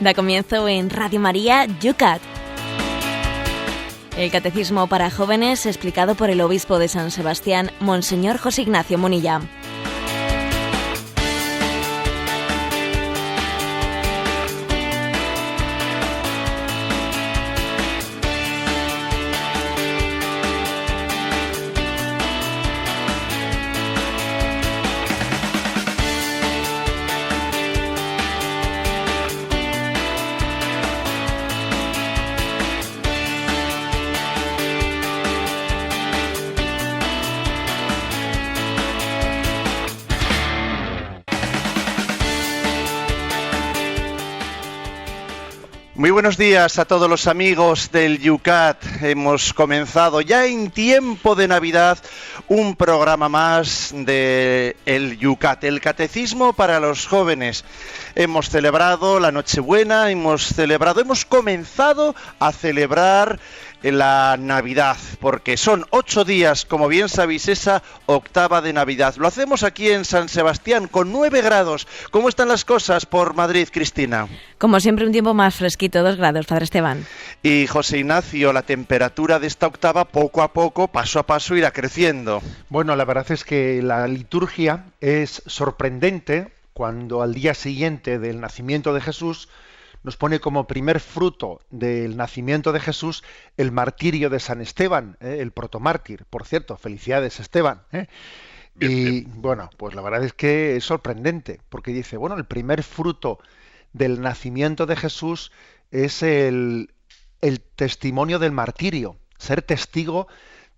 Da comienzo en Radio María Yucat. El Catecismo para Jóvenes explicado por el Obispo de San Sebastián, Monseñor José Ignacio Munilla. Muy buenos días a todos los amigos del Yucat. Hemos comenzado ya en tiempo de Navidad un programa más de el Yucat, el Catecismo para los jóvenes. Hemos celebrado la Nochebuena, hemos comenzado a celebrar la Navidad, porque son 8 días, como bien sabéis, esa octava de Navidad. Lo hacemos aquí en San Sebastián con 9 grados. ¿Cómo están las cosas por Madrid, Cristina? Como siempre, un tiempo más fresquito, 2 grados, Padre Esteban. Y José Ignacio, la temperatura de esta octava poco a poco, paso a paso, irá creciendo. Bueno, la verdad es que la liturgia es sorprendente cuando al día siguiente del nacimiento de Jesús nos pone como primer fruto del nacimiento de Jesús el martirio de San Esteban, el protomártir. Por cierto, felicidades, Esteban. Y bueno, pues la verdad es que es sorprendente, porque dice, bueno, el primer fruto del nacimiento de Jesús es el testimonio del martirio, ser testigo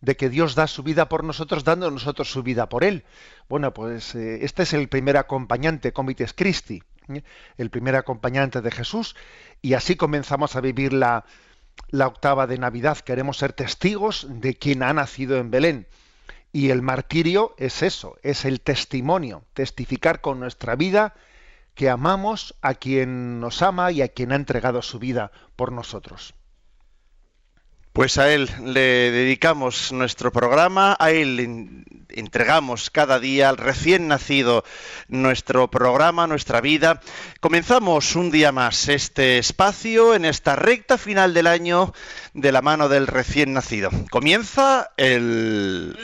de que Dios da su vida por nosotros, dando nosotros su vida por Él. Bueno, pues este es el primer acompañante, Comites Christi, el primer acompañante de Jesús, y así comenzamos a vivir la octava de Navidad. Queremos ser testigos de quien ha nacido en Belén. Y el martirio es eso, es el testimonio, testificar con nuestra vida que amamos a quien nos ama y a quien ha entregado su vida por nosotros. Pues a él le dedicamos nuestro programa, a él le entregamos cada día al recién nacido nuestro programa, nuestra vida. Comenzamos un día más este espacio en esta recta final del año de la mano del recién nacido. Comienza el...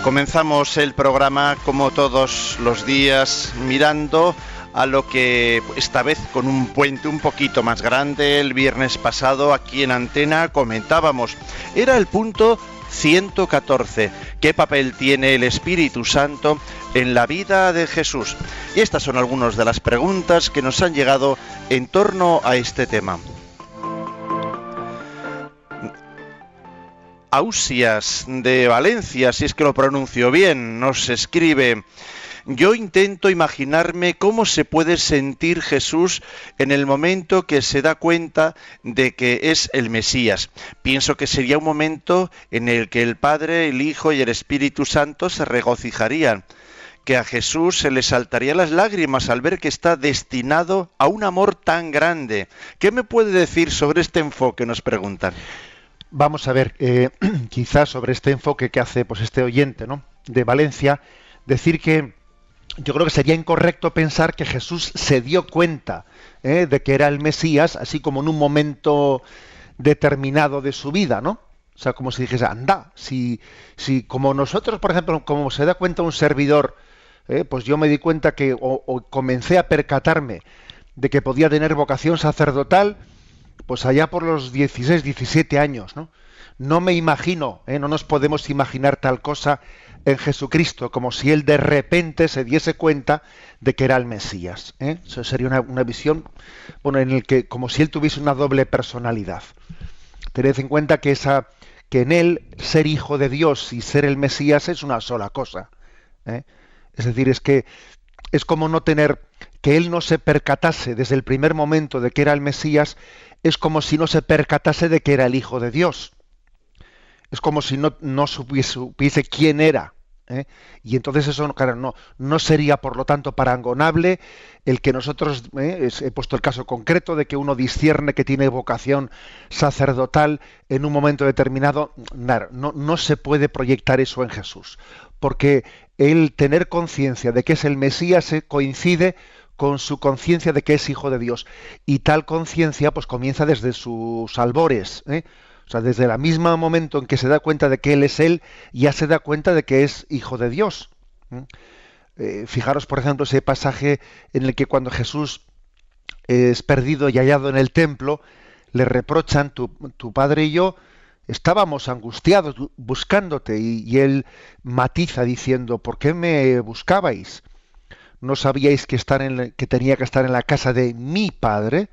Comenzamos el programa, como todos los días, mirando a lo que esta vez con un puente un poquito más grande. El viernes pasado aquí en Antena comentábamos, era el punto 114. ¿Qué papel tiene el Espíritu Santo en la vida de Jesús? Y estas son algunas de las preguntas que nos han llegado en torno a este tema. Ausias de Valencia, si es que lo pronuncio bien, nos escribe: yo intento imaginarme cómo se puede sentir Jesús en el momento que se da cuenta de que es el Mesías. Pienso que sería un momento en el que el Padre, el Hijo y el Espíritu Santo se regocijarían, que a Jesús se le saltarían las lágrimas al ver que está destinado a un amor tan grande. ¿Qué me puede decir sobre este enfoque?, nos preguntan. Vamos a ver, quizás sobre este enfoque que hace pues este oyente, ¿no?, de Valencia, decir que yo creo que sería incorrecto pensar que Jesús se dio cuenta de que era el Mesías, así como en un momento determinado de su vida, ¿no? O sea, como si dijese, anda, si como nosotros, por ejemplo, como se da cuenta un servidor, pues yo me di cuenta que, o comencé a percatarme de que podía tener vocación sacerdotal, pues allá por los 16, 17 años, ¿no? No me imagino, no nos podemos imaginar tal cosa en Jesucristo, como si Él de repente se diese cuenta de que era el Mesías. Eso sería una visión, bueno, en el que como si Él tuviese una doble personalidad. Tened en cuenta que en Él ser hijo de Dios y ser el Mesías es una sola cosa. Es decir, es que es como no tener, que Él no se percatase desde el primer momento de que era el Mesías, es como si no se percatase de que era el Hijo de Dios. Es como si no supiese quién era. ¿Eh? Y entonces eso, claro, no sería, por lo tanto, parangonable el que nosotros, he puesto el caso concreto de que uno discierne que tiene vocación sacerdotal en un momento determinado. No se puede proyectar eso en Jesús, porque el tener conciencia de que es el Mesías se coincide con su conciencia de que es hijo de Dios, y tal conciencia pues comienza desde sus albores, ¿eh? O sea, desde el mismo momento en que se da cuenta de que Él es Él, ya se da cuenta de que es hijo de Dios. Fijaros, por ejemplo, ese pasaje en el que cuando Jesús es perdido y hallado en el templo, le reprochan, tu padre y yo estábamos angustiados buscándote, y Él matiza diciendo, ¿por qué me buscabais? ¿No sabíais que tenía que estar en la casa de mi padre?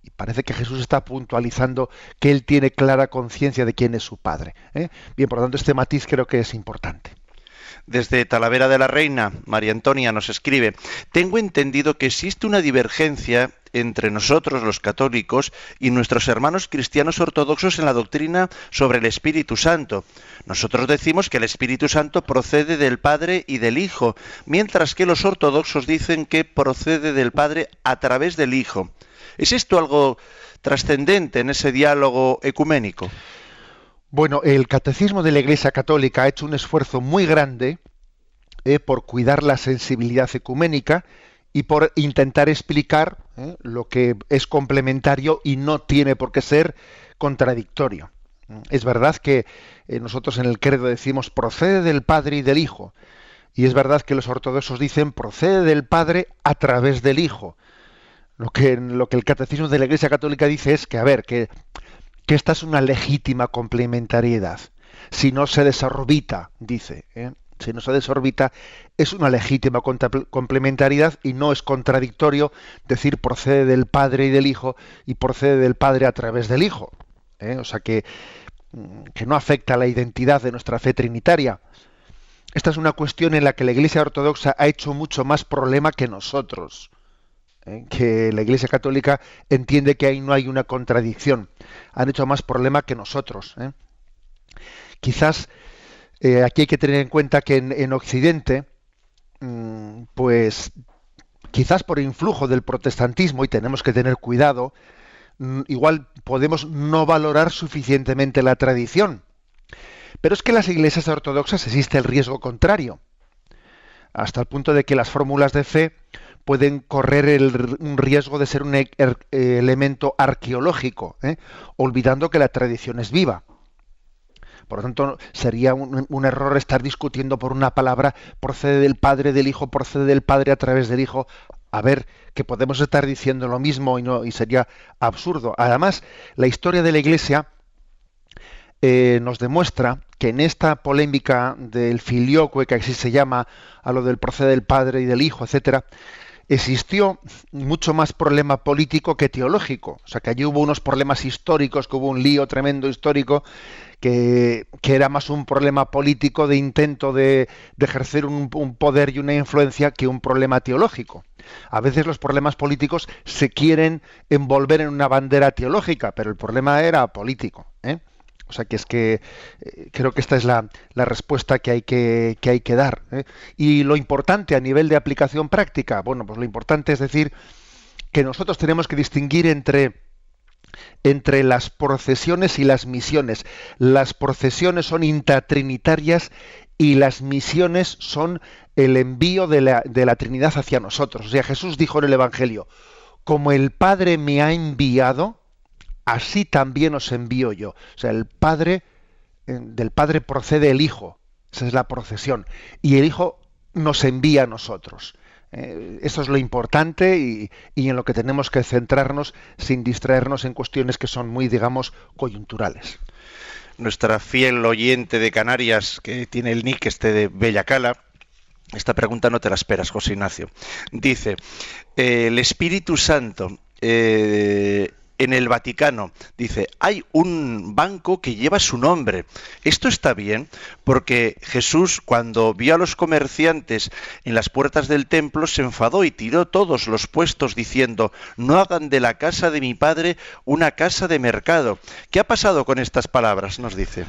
Y parece que Jesús está puntualizando que Él tiene clara conciencia de quién es su Padre. Bien, por lo tanto, este matiz creo que es importante. Desde Talavera de la Reina, María Antonia nos escribe: tengo entendido que existe una divergencia entre nosotros, los católicos, y nuestros hermanos cristianos ortodoxos en la doctrina sobre el Espíritu Santo. Nosotros decimos que el Espíritu Santo procede del Padre y del Hijo, mientras que los ortodoxos dicen que procede del Padre a través del Hijo. ¿Es esto algo trascendente en ese diálogo ecuménico? Bueno, el Catecismo de la Iglesia Católica ha hecho un esfuerzo muy grande por cuidar la sensibilidad ecuménica y por intentar explicar lo que es complementario y no tiene por qué ser contradictorio. Es verdad que nosotros en el credo decimos procede del Padre y del Hijo, y es verdad que los ortodoxos dicen procede del Padre a través del Hijo. Lo que el Catecismo de la Iglesia Católica dice es que esta es una legítima complementariedad. Si no se desorbita, dice, si no se desorbita, es una legítima complementariedad y no es contradictorio decir procede del Padre y del Hijo y procede del Padre a través del Hijo. O sea que no afecta a la identidad de nuestra fe trinitaria. Esta es una cuestión en la que la Iglesia Ortodoxa ha hecho mucho más problema que nosotros. Que la Iglesia Católica entiende que ahí no hay una contradicción. Han hecho más problema que nosotros. Quizás aquí hay que tener en cuenta que en Occidente, pues quizás por influjo del protestantismo, y tenemos que tener cuidado, igual podemos no valorar suficientemente la tradición. Pero es que en las iglesias ortodoxas existe el riesgo contrario, hasta el punto de que las fórmulas de fe pueden correr un riesgo de ser un elemento arqueológico, olvidando que la tradición es viva. Por lo tanto, sería un error estar discutiendo por una palabra, procede del Padre, del Hijo, procede del Padre a través del Hijo. A ver, que podemos estar diciendo lo mismo y sería absurdo. Además, la historia de la Iglesia nos demuestra que en esta polémica del filioque, que así se llama, a lo del procede del Padre y del Hijo, etcétera, existió mucho más problema político que teológico. O sea, que allí hubo unos problemas históricos, que hubo un lío tremendo histórico, que era más un problema político de intento de ejercer un poder y una influencia que un problema teológico. A veces los problemas políticos se quieren envolver en una bandera teológica, pero el problema era político, O sea, que creo que esta es la respuesta que hay que dar. Y lo importante a nivel de aplicación práctica, bueno, pues lo importante es decir que nosotros tenemos que distinguir entre las procesiones y las misiones. Las procesiones son intratrinitarias y las misiones son el envío de la Trinidad hacia nosotros. O sea, Jesús dijo en el Evangelio, como el Padre me ha enviado, así también os envío yo. O sea, del Padre procede el Hijo. Esa es la procesión. Y el Hijo nos envía a nosotros. Eso es lo importante y en lo que tenemos que centrarnos sin distraernos en cuestiones que son muy, digamos, coyunturales. Nuestra fiel oyente de Canarias, que tiene el nick de Bellacala, esta pregunta no te la esperas, José Ignacio. Dice, el Espíritu Santo en el Vaticano, dice, hay un banco que lleva su nombre. Esto está bien porque Jesús, cuando vio a los comerciantes en las puertas del templo, se enfadó y tiró todos los puestos diciendo, no hagan de la casa de mi padre una casa de mercado. ¿Qué ha pasado con estas palabras? Nos dice.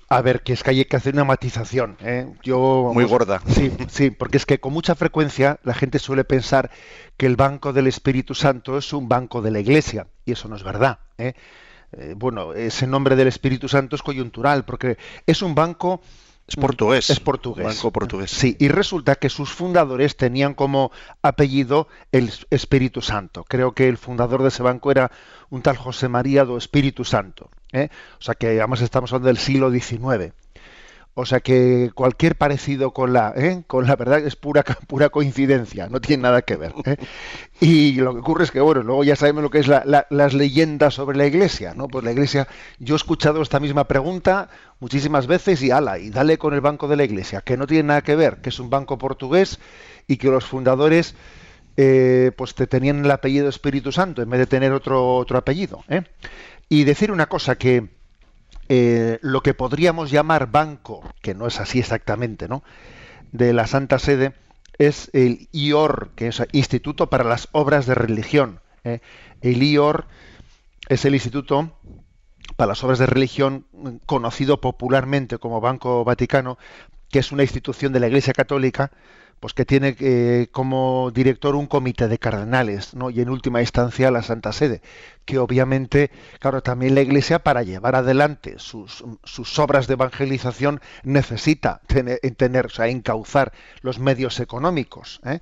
A ver, que es que hay que hacer una matización, ¿eh? Muy gorda. Sí, sí, porque es que con mucha frecuencia la gente suele pensar que el banco del Espíritu Santo es un banco de la Iglesia, y eso no es verdad, ¿eh? Bueno, ese nombre del Espíritu Santo es coyuntural, porque es un banco. Es portugués. Es portugués. Banco portugués. Sí, y resulta que sus fundadores tenían como apellido el Espíritu Santo. Creo que el fundador de ese banco era un tal José María do Espíritu Santo, ¿eh? O sea que además estamos hablando del siglo XIX. O sea que cualquier parecido con la verdad es pura coincidencia, no tiene nada que ver, ¿eh? Y lo que ocurre es que, bueno, luego ya sabemos lo que es las leyendas sobre la Iglesia, ¿no? Pues la Iglesia, yo he escuchado esta misma pregunta muchísimas veces y dale con el banco de la Iglesia, que no tiene nada que ver, que es un banco portugués y que los fundadores pues te tenían el apellido Espíritu Santo en vez de tener otro apellido, ¿eh? Y decir una cosa que lo que podríamos llamar banco, que no es así exactamente, ¿no?, de la Santa Sede, es el IOR, que es Instituto para las Obras de Religión, ¿eh? El IOR es el Instituto para las Obras de Religión, conocido popularmente como Banco Vaticano, que es una institución de la Iglesia Católica, pues que tiene como director un comité de cardenales, ¿no? Y en última instancia la Santa Sede, que obviamente, claro, también la Iglesia, para llevar adelante sus obras de evangelización, necesita tener, o sea, encauzar los medios económicos, ¿eh?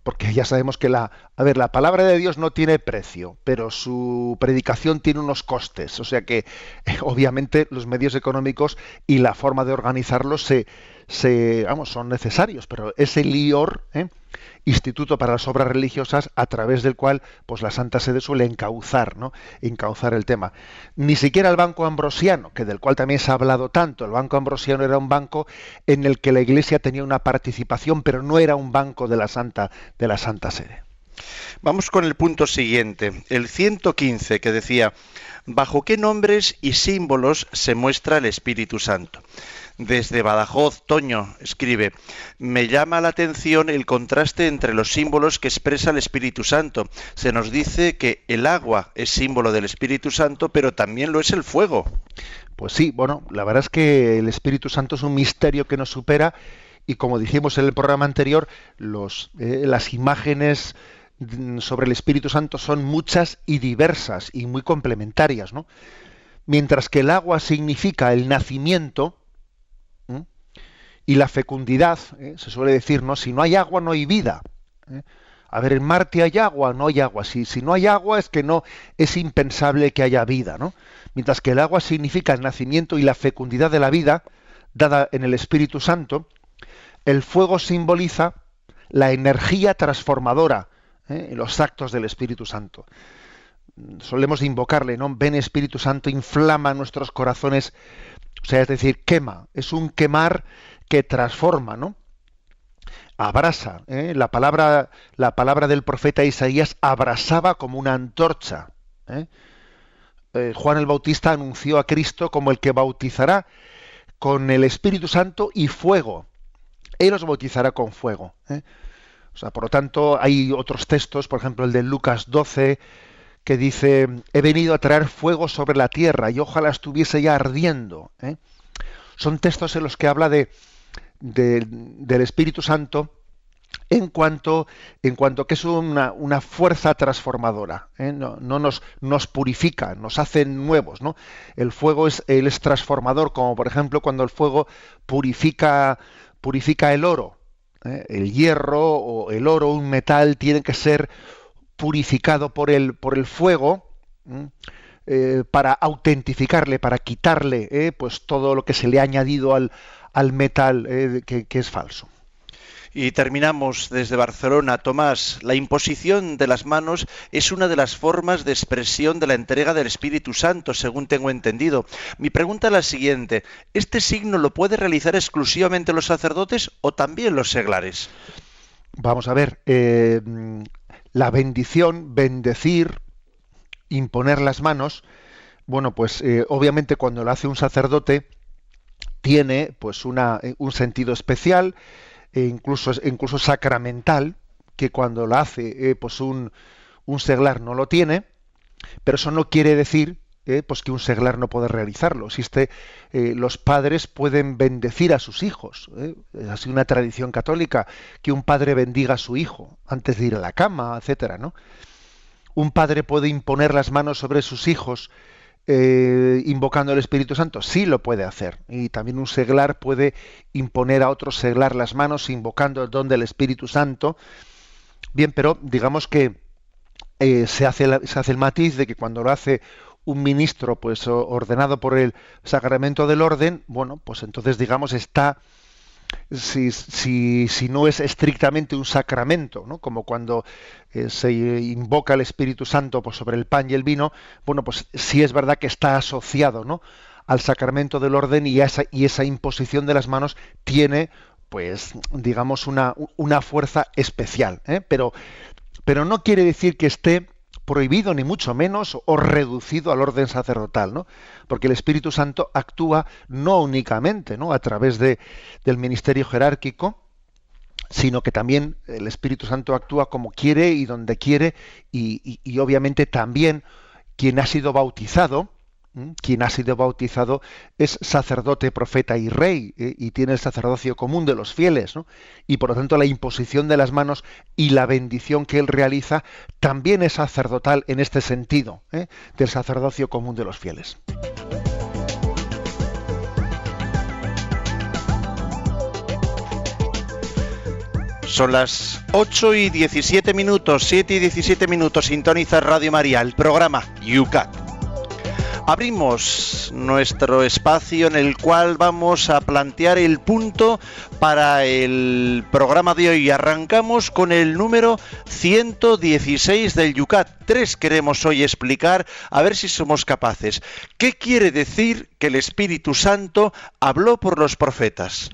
Porque ya sabemos que la palabra de Dios no tiene precio, pero su predicación tiene unos costes. O sea que, obviamente, los medios económicos y la forma de organizarlos son necesarios, pero es el IOR, Instituto para las Obras Religiosas, a través del cual pues la Santa Sede suele encauzar, ¿no?, encauzar el tema. Ni siquiera el Banco Ambrosiano, que del cual también se ha hablado tanto. El Banco Ambrosiano era un banco en el que la Iglesia tenía una participación, pero no era un banco de la Santa Sede. Vamos con el punto siguiente, el 115, que decía: ¿bajo qué nombres y símbolos se muestra el Espíritu Santo? Desde Badajoz, Toño escribe: me llama la atención el contraste entre los símbolos que expresa el Espíritu Santo. Se nos dice que el agua es símbolo del Espíritu Santo, pero también lo es el fuego. Pues sí, bueno, la verdad es que el Espíritu Santo es un misterio que nos supera, y como dijimos en el programa anterior, las imágenes sobre el Espíritu Santo son muchas y diversas y muy complementarias, ¿no? Mientras que el agua significa el nacimiento, ¿eh?, y la fecundidad, se suele decir, ¿no?, si no hay agua no hay vida, ¿eh? A ver, en Marte hay agua, no hay agua. Si no hay agua es que no, es impensable que haya vida, ¿no? Mientras que el agua significa el nacimiento y la fecundidad de la vida dada en el Espíritu Santo, el fuego simboliza la energía transformadora, en los actos del Espíritu Santo. Solemos invocarle, ¿no? Ven Espíritu Santo, inflama nuestros corazones, o sea, es decir, quema, es un quemar que transforma, ¿no? Abrasa, la palabra del profeta Isaías abrasaba como una antorcha, ¿eh? Juan el Bautista anunció a Cristo como el que bautizará con el Espíritu Santo y fuego. Él os bautizará con fuego, ¿eh? O sea, por lo tanto, hay otros textos, por ejemplo, el de Lucas 12, que dice: he venido a traer fuego sobre la tierra y ojalá estuviese ya ardiendo, ¿eh? Son textos en los que habla del Espíritu Santo en cuanto que es una fuerza transformadora, ¿eh? No nos purifica, nos hace nuevos, ¿no? El fuego él es transformador, como por ejemplo cuando el fuego purifica el oro, ¿eh? El hierro o el oro, un metal, tiene que ser purificado por el fuego, para autentificarle, para quitarle, pues todo lo que se le ha añadido al metal, que es falso. Y terminamos desde Barcelona. Tomás, la imposición de las manos es una de las formas de expresión de la entrega del Espíritu Santo, según tengo entendido. Mi pregunta es la siguiente: ¿este signo lo puede realizar exclusivamente los sacerdotes o también los seglares? Vamos a ver, la bendición, bendecir, imponer las manos, bueno, pues obviamente cuando lo hace un sacerdote tiene pues un sentido especial, incluso sacramental, que cuando lo hace pues un seglar no lo tiene, pero eso no quiere decir pues que un seglar no puede realizarlo. Los padres pueden bendecir a sus hijos. Es así una tradición católica, que un padre bendiga a su hijo antes de ir a la cama, etcétera, ¿no? Un padre puede imponer las manos sobre sus hijos invocando el Espíritu Santo. Sí lo puede hacer. Y también un seglar puede imponer a otro seglar las manos invocando el don del Espíritu Santo. Bien, pero digamos que se hace el matiz de que cuando lo hace un ministro pues ordenado por el sacramento del orden, bueno, pues entonces digamos si no es estrictamente un sacramento, ¿no? Como cuando se invoca el Espíritu Santo pues sobre el pan y el vino, bueno, pues sí es verdad que está asociado, ¿no?, al sacramento del orden, y esa imposición de las manos tiene, pues, digamos, una fuerza especial, pero no quiere decir que esté prohibido, ni mucho menos, o reducido al orden sacerdotal, ¿no? Porque el Espíritu Santo actúa no únicamente, ¿no?, a través del ministerio jerárquico, sino que también el Espíritu Santo actúa como quiere y donde quiere, y obviamente también quien ha sido bautizado es sacerdote, profeta y rey, y tiene el sacerdocio común de los fieles, ¿no? Y por lo tanto la imposición de las manos y la bendición que él realiza también es sacerdotal en este sentido, del sacerdocio común de los fieles. Son las 8:17, 7:17, sintoniza Radio María, el programa Yucat. Abrimos nuestro espacio en el cual vamos a plantear el punto para el programa de hoy. Arrancamos con el número 116 del Yucat. 3 queremos hoy explicar, a ver si somos capaces. ¿Qué quiere decir que el Espíritu Santo habló por los profetas?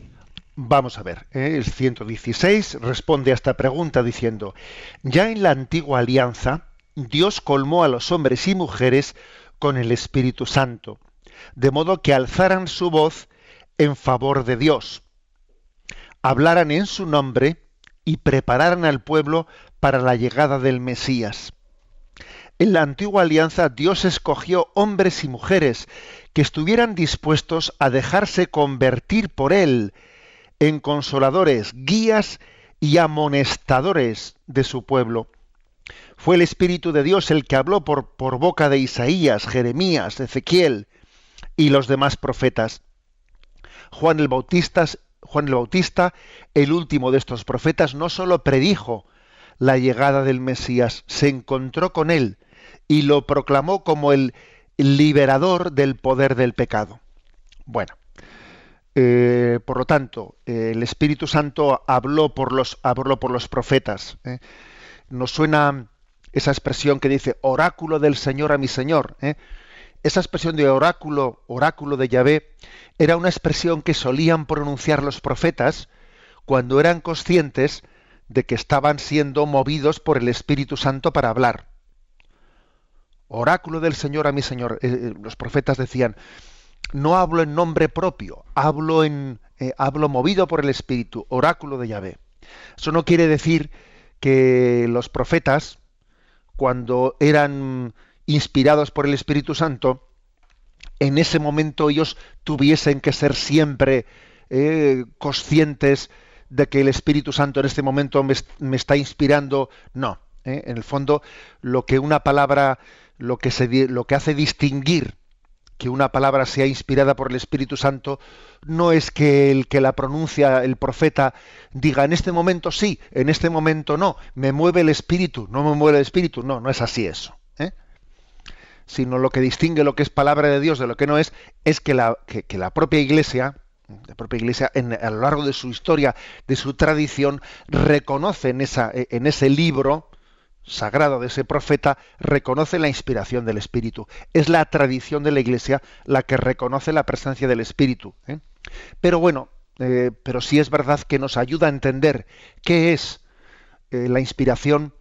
Vamos a ver, el 116 responde a esta pregunta diciendo: ya en la antigua alianza, Dios colmó a los hombres y mujeres con el Espíritu Santo, de modo que alzaran su voz en favor de Dios, hablaran en su nombre y prepararan al pueblo para la llegada del Mesías. En la antigua alianza, Dios escogió hombres y mujeres que estuvieran dispuestos a dejarse convertir por Él en consoladores, guías y amonestadores de su pueblo. Fue el Espíritu de Dios el que habló por boca de Isaías, Jeremías, Ezequiel y los demás profetas. Juan el Bautista, el último de estos profetas, no solo predijo la llegada del Mesías, se encontró con él y lo proclamó como el liberador del poder del pecado. Bueno, por lo tanto, el Espíritu Santo habló por los profetas. Nos suena esa expresión que dice oráculo del Señor a mi Señor. Esa expresión de oráculo de Yahvé, era una expresión que solían pronunciar los profetas cuando eran conscientes de que estaban siendo movidos por el Espíritu Santo para hablar. Oráculo del Señor a mi Señor. Los profetas decían: no hablo en nombre propio, hablo movido por el Espíritu, oráculo de Yahvé. Eso no quiere decir que los profetas, cuando eran inspirados por el Espíritu Santo, en ese momento ellos tuviesen que ser siempre conscientes de que el Espíritu Santo en este momento me está inspirando. No, en el fondo lo que hace distinguir que una palabra sea inspirada por el Espíritu Santo no es que el que la pronuncia, el profeta, diga en este momento sí, en este momento no, me mueve el Espíritu, no me mueve el Espíritu. No, no es así eso. Sino lo que distingue lo que es palabra de Dios de lo que no es que la propia Iglesia, a lo largo de su historia, de su tradición, reconoce en ese libro sagrado de ese profeta, reconoce la inspiración del Espíritu. Es la tradición de la Iglesia la que reconoce la presencia del Espíritu. Pero bueno, pero sí es verdad que nos ayuda a entender qué es la inspiración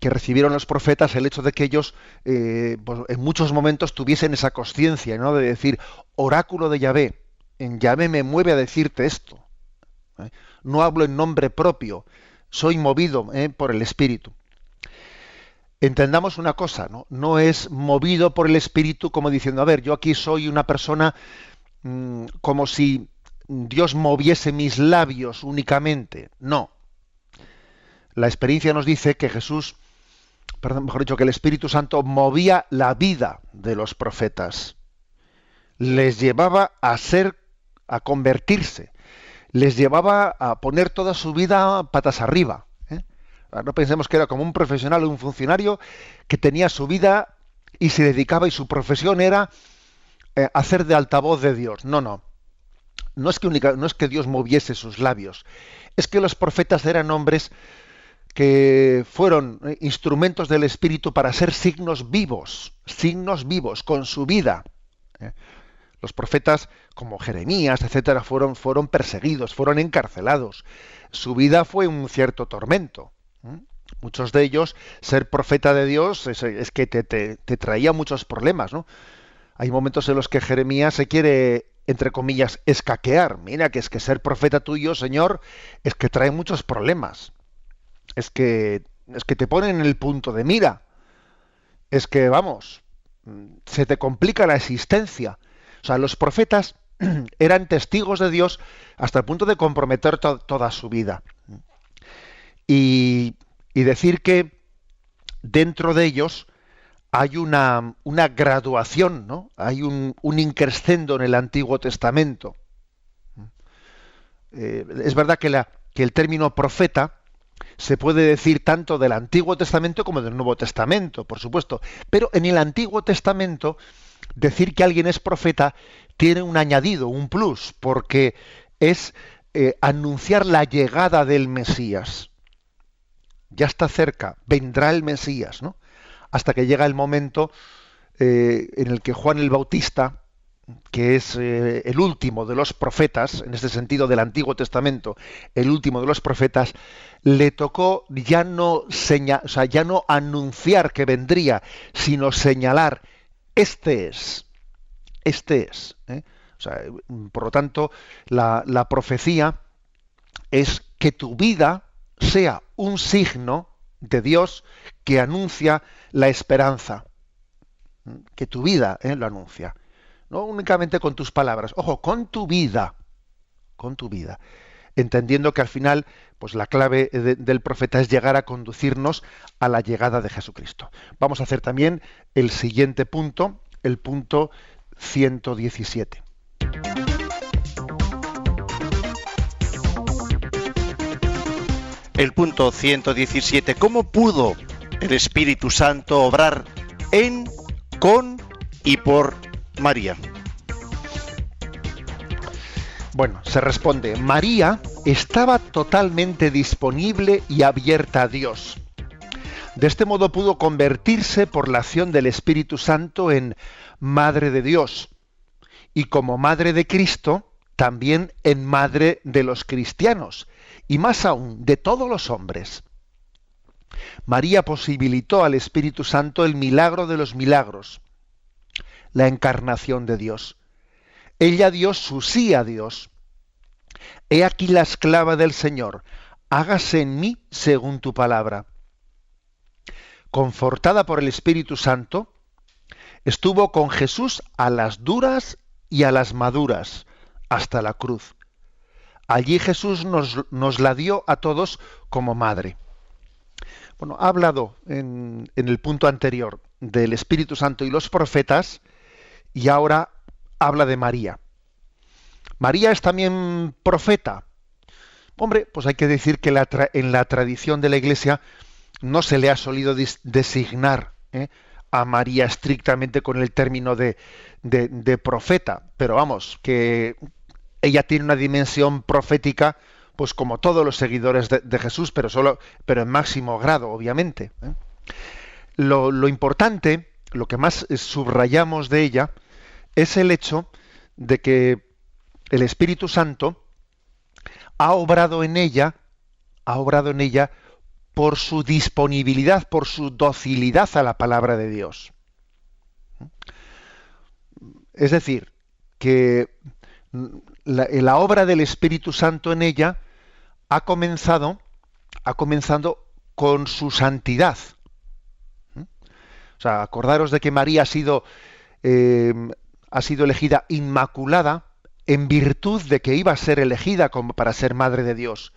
que recibieron los profetas, el hecho de que ellos en muchos momentos tuviesen esa consciencia, ¿no?, de decir oráculo de Yahvé. En Yahvé me mueve a decirte esto. No hablo en nombre propio, soy movido por el Espíritu. entendamos una cosa, ¿no? No es movido por el Espíritu como diciendo, a ver, yo aquí soy una persona como si Dios moviese mis labios únicamente. No. La experiencia nos dice que Jesús, perdón, mejor dicho, que el Espíritu Santo movía la vida de los profetas. Les llevaba a convertirse. Les llevaba a poner toda su vida patas arriba. No pensemos que era como un profesional o un funcionario que tenía su vida y se dedicaba y su profesión era hacer de altavoz de Dios. No, no. No es que Dios moviese sus labios. Es que los profetas eran hombres que fueron instrumentos del Espíritu para ser signos vivos con su vida. Los profetas, como Jeremías, etcétera, fueron perseguidos, fueron encarcelados. Su vida fue un cierto tormento. Muchos de ellos, ser profeta de Dios es que te traía muchos problemas, ¿no? Hay momentos en los que Jeremías se quiere, entre comillas, escaquear. Mira, que es que ser profeta tuyo, Señor, es que trae muchos problemas. Es que te ponen en el punto de mira. Es que, vamos, se te complica la existencia. O sea, los profetas eran testigos de Dios hasta el punto de comprometer toda su vida. Y decir que dentro de ellos hay una graduación, ¿no? Hay un increscendo en el Antiguo Testamento. Es verdad que el término profeta se puede decir tanto del Antiguo Testamento como del Nuevo Testamento, por supuesto. Pero en el Antiguo Testamento, decir que alguien es profeta tiene un añadido, un plus, porque es anunciar la llegada del Mesías. Ya está cerca, vendrá el Mesías, ¿no? Hasta que llega el momento en el que Juan el Bautista, que es el último de los profetas, en este sentido del Antiguo Testamento, el último de los profetas, le tocó ya no anunciar que vendría, sino señalar, este es. O sea, por lo tanto, la profecía es que tu vida sea un signo de Dios que anuncia la esperanza. Que tu vida lo anuncia. No únicamente con tus palabras, ojo, con tu vida, entendiendo que al final, pues la clave del profeta es llegar a conducirnos a la llegada de Jesucristo. Vamos a hacer también el siguiente punto, el punto 117. El punto 117. ¿Cómo pudo el Espíritu Santo obrar en, con y por María? Bueno, se responde, María estaba totalmente disponible y abierta a Dios. De este modo pudo convertirse por la acción del Espíritu Santo en Madre de Dios y como Madre de Cristo también en Madre de los cristianos y más aún de todos los hombres. María posibilitó al Espíritu Santo el milagro de los milagros, la encarnación de Dios. Ella dio su sí a Dios. He aquí la esclava del Señor, hágase en mí según tu palabra. Confortada por el Espíritu Santo, estuvo con Jesús a las duras y a las maduras, hasta la cruz. Allí Jesús nos la dio a todos como madre. Bueno, ha hablado en el punto anterior del Espíritu Santo y los profetas, y ahora habla de María. ¿María es también profeta? Hombre, pues hay que decir que en la tradición de la Iglesia no se le ha solido designar a María estrictamente con el término de profeta, pero vamos, que ella tiene una dimensión profética, pues como todos los seguidores de Jesús, pero en máximo grado, obviamente. Lo importante, lo que más subrayamos de ella, es el hecho de que el Espíritu Santo ha obrado en ella por su disponibilidad, por su docilidad a la palabra de Dios. Es decir, que la obra del Espíritu Santo en ella ha comenzado con su santidad. O sea, acordaros de que María ha sido elegida inmaculada en virtud de que iba a ser elegida como para ser madre de Dios.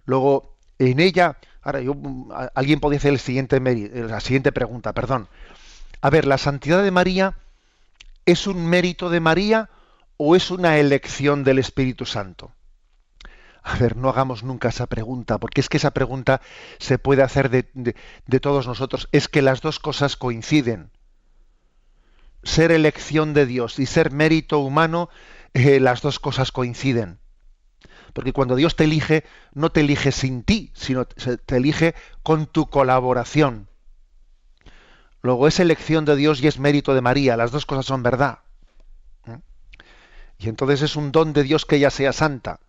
Luego, en ella, alguien podría hacer la siguiente pregunta, perdón. A ver, ¿la santidad de María es un mérito de María o es una elección del Espíritu Santo? A ver, no hagamos nunca esa pregunta, porque es que esa pregunta se puede hacer de todos nosotros. Es que las dos cosas coinciden. Ser elección de Dios y ser mérito humano, las dos cosas coinciden. Porque cuando Dios te elige, no te elige sin ti, sino te elige con tu colaboración. Luego es elección de Dios y es mérito de María. Las dos cosas son verdad. Y entonces es un don de Dios que ella sea santa.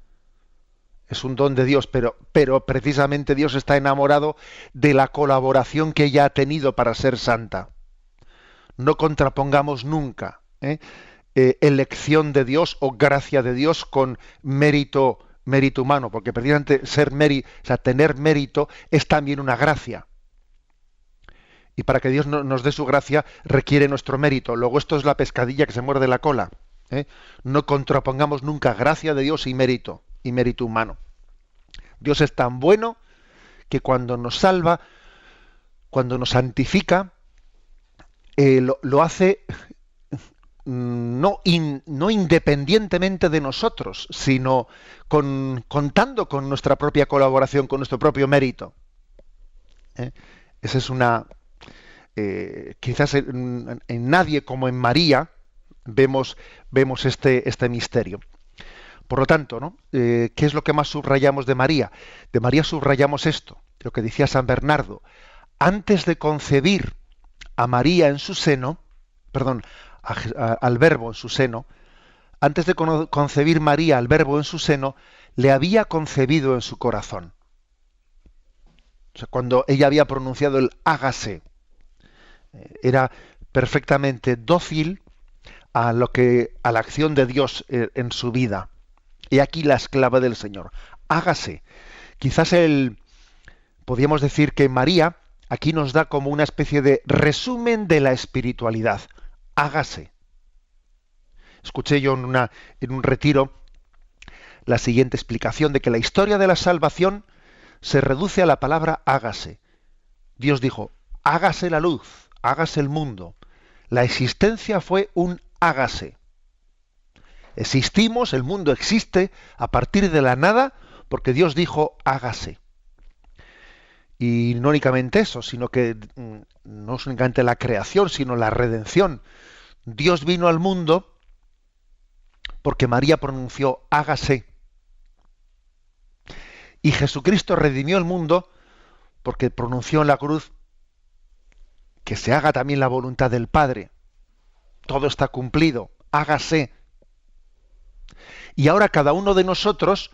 Es un don de Dios, pero precisamente Dios está enamorado de la colaboración que ella ha tenido para ser santa. No contrapongamos nunca elección de Dios o gracia de Dios con mérito humano, porque precisamente tener mérito es también una gracia. Y para que Dios nos dé su gracia requiere nuestro mérito. Luego esto es la pescadilla que se muerde la cola. No contrapongamos nunca gracia de Dios y mérito humano. Dios es tan bueno que cuando nos salva, cuando nos santifica, lo hace no independientemente de nosotros, sino contando con nuestra propia colaboración, con nuestro propio mérito. Esa es una... quizás en nadie como en María vemos este misterio. Por lo tanto, ¿no? ¿Qué es lo que más subrayamos de María? De María subrayamos esto, lo que decía San Bernardo. Antes de concebir a María en su seno, al Verbo en su seno, antes de concebir María al Verbo en su seno, le había concebido en su corazón. O sea, cuando ella había pronunciado el hágase, era perfectamente dócil a la acción de Dios en su vida. Y aquí la esclava del Señor. Hágase. Quizás podríamos decir que María aquí nos da como una especie de resumen de la espiritualidad. Hágase. Escuché yo en un retiro la siguiente explicación de que la historia de la salvación se reduce a la palabra hágase. Dios dijo, hágase la luz, hágase el mundo. La existencia fue un hágase. Existimos, el mundo existe a partir de la nada porque Dios dijo hágase. Y no únicamente eso, sino que no es únicamente la creación, sino la redención. Dios vino al mundo porque María pronunció hágase. Y Jesucristo redimió el mundo porque pronunció en la cruz que se haga también la voluntad del Padre. Todo está cumplido, hágase. Y ahora cada uno de nosotros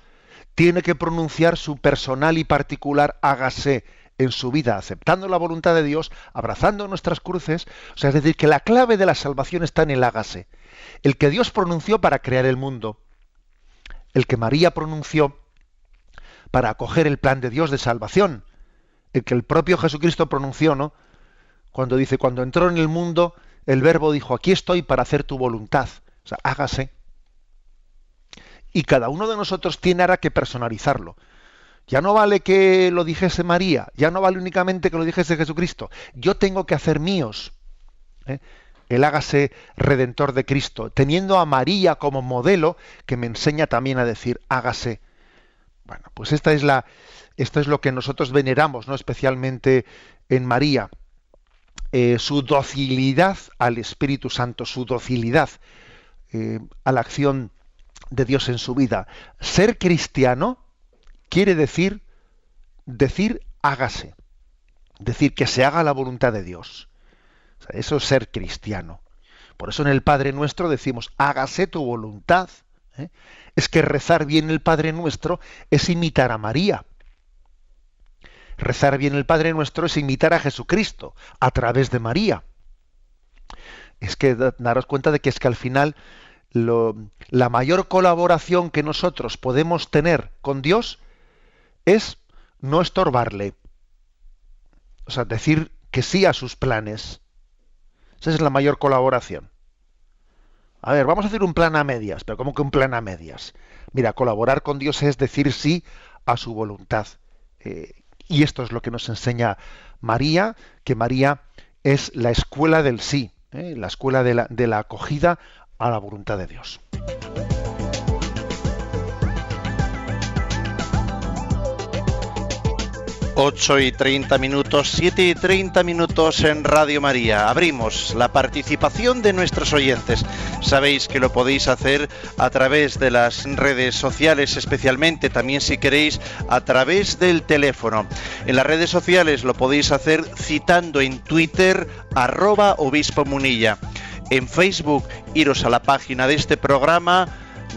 tiene que pronunciar su personal y particular hágase en su vida, aceptando la voluntad de Dios, abrazando nuestras cruces. O sea, es decir, que la clave de la salvación está en el hágase. El que Dios pronunció para crear el mundo. El que María pronunció para acoger el plan de Dios de salvación. El que el propio Jesucristo pronunció, ¿no? Cuando entró en el mundo, el Verbo dijo, aquí estoy para hacer tu voluntad. O sea, hágase. Y cada uno de nosotros tiene ahora que personalizarlo. Ya no vale que lo dijese María, ya no vale únicamente que lo dijese Jesucristo. Yo tengo que hacer míos el hágase redentor de Cristo, teniendo a María como modelo que me enseña también a decir hágase. Bueno, pues esto es lo que nosotros veneramos, ¿no? Especialmente en María. Su docilidad al Espíritu Santo, su docilidad a la acción de Dios en su vida. Ser cristiano quiere decir hágase, decir que se haga la voluntad de Dios. O sea, eso es ser cristiano. Por eso en el Padre Nuestro decimos hágase tu voluntad. Es que rezar bien el Padre Nuestro es imitar a María. Rezar bien el Padre Nuestro es imitar a Jesucristo a través de María. Es que daros cuenta de que es que al final la mayor colaboración que nosotros podemos tener con Dios es no estorbarle. O sea, decir que sí a sus planes. Esa es la mayor colaboración. A ver, vamos a hacer un plan a medias, pero ¿cómo que un plan a medias? Mira, colaborar con Dios es decir sí a su voluntad. Y esto es lo que nos enseña María, que María es la escuela del sí, la escuela de la acogida a la voluntad de Dios. 8:30, 7:30 en Radio María. Abrimos la participación de nuestros oyentes. Sabéis que lo podéis hacer a través de las redes sociales, especialmente también si queréis a través del teléfono. En las redes sociales lo podéis hacer citando en Twitter @Obispo Munilla. En Facebook, iros a la página de este programa,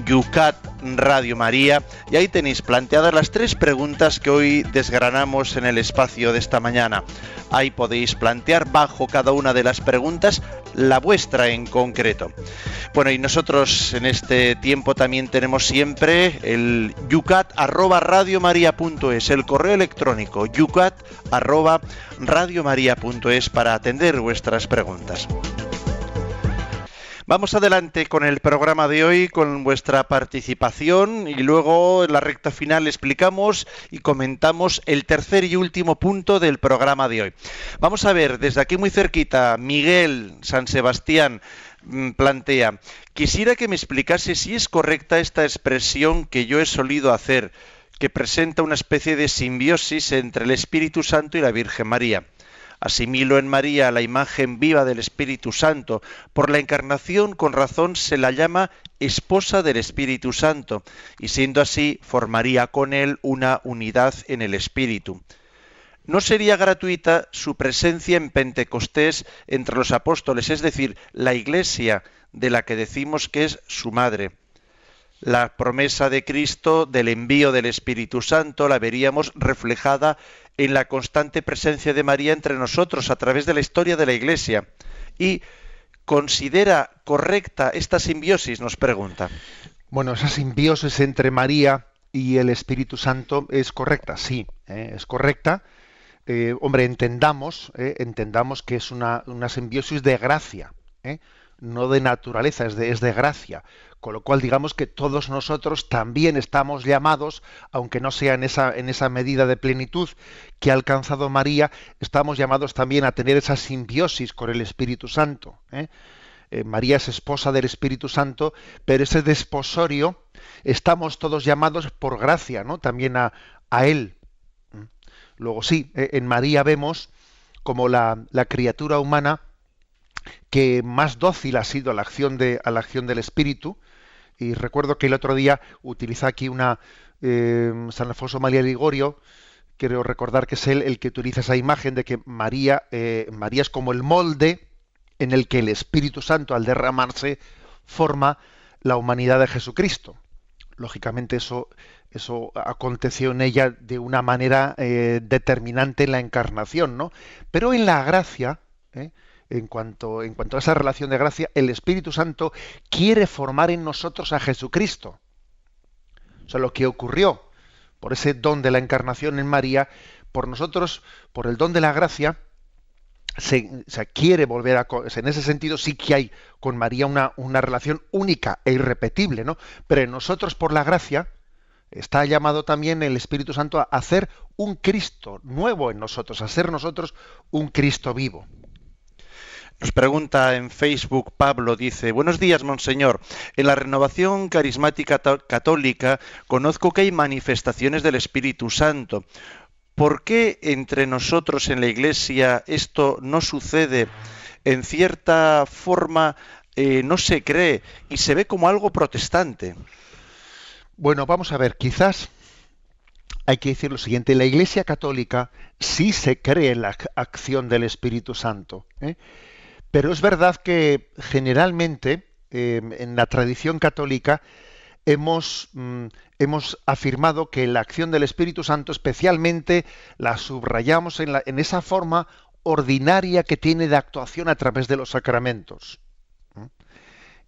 Yucat Radio María, y ahí tenéis planteadas las 3 preguntas que hoy desgranamos en el espacio de esta mañana. Ahí podéis plantear bajo cada una de las preguntas la vuestra en concreto. Bueno, y nosotros en este tiempo también tenemos siempre el yucat@radiomaria.es, el correo electrónico yucat@radiomaria.es para atender vuestras preguntas. Vamos adelante con el programa de hoy, con vuestra participación, y luego en la recta final explicamos y comentamos el tercer y último punto del programa de hoy. Vamos a ver, desde aquí muy cerquita, Miguel San Sebastián plantea: quisiera que me explicase si es correcta esta expresión que yo he solido hacer, que presenta una especie de simbiosis entre el Espíritu Santo y la Virgen María. Asimilo en María la imagen viva del Espíritu Santo. Por la encarnación, con razón, se la llama esposa del Espíritu Santo, y siendo así, formaría con él una unidad en el Espíritu. ¿No sería gratuita su presencia en Pentecostés entre los apóstoles, es decir, la Iglesia, de la que decimos que es su madre? La promesa de Cristo del envío del Espíritu Santo la veríamos reflejada en la constante presencia de María entre nosotros a través de la historia de la Iglesia. ¿Y considera correcta esta simbiosis?, nos pregunta. Bueno, esa simbiosis entre María y el Espíritu Santo es correcta, sí, es correcta. Hombre, entendamos que es una simbiosis de gracia, no de naturaleza, es de gracia. Con lo cual, digamos que todos nosotros también estamos llamados, aunque no sea en esa medida de plenitud que ha alcanzado María, estamos llamados también a tener esa simbiosis con el Espíritu Santo. María es esposa del Espíritu Santo, pero ese desposorio estamos todos llamados por gracia, ¿no?, también a él. Luego sí, en María vemos como la criatura humana que más dócil ha sido a la acción del Espíritu. Y recuerdo que el otro día utiliza aquí San Alfonso María Ligorio, creo recordar que es él el que utiliza esa imagen de que María es como el molde en el que el Espíritu Santo, al derramarse, forma la humanidad de Jesucristo. Lógicamente eso aconteció en ella de una manera determinante en la encarnación, ¿no? Pero en la gracia, en cuanto a esa relación de gracia, el Espíritu Santo quiere formar en nosotros a Jesucristo. O sea, lo que ocurrió por ese don de la encarnación en María, por nosotros, por el don de la gracia, se quiere volver a... En ese sentido sí que hay con María una relación única e irrepetible, ¿no? Pero en nosotros, por la gracia, está llamado también el Espíritu Santo a hacer un Cristo nuevo en nosotros, a ser nosotros un Cristo vivo. Nos pregunta en Facebook Pablo, dice: buenos días, monseñor. En la renovación carismática católica conozco que hay manifestaciones del Espíritu Santo. ¿Por qué entre nosotros en la Iglesia esto no sucede? En cierta forma no se cree y se ve como algo protestante. Bueno, vamos a ver, quizás hay que decir lo siguiente: en la Iglesia católica sí se cree en la acción del Espíritu Santo, pero es verdad que generalmente en la tradición católica hemos afirmado que la acción del Espíritu Santo especialmente la subrayamos en esa forma ordinaria que tiene de actuación a través de los sacramentos.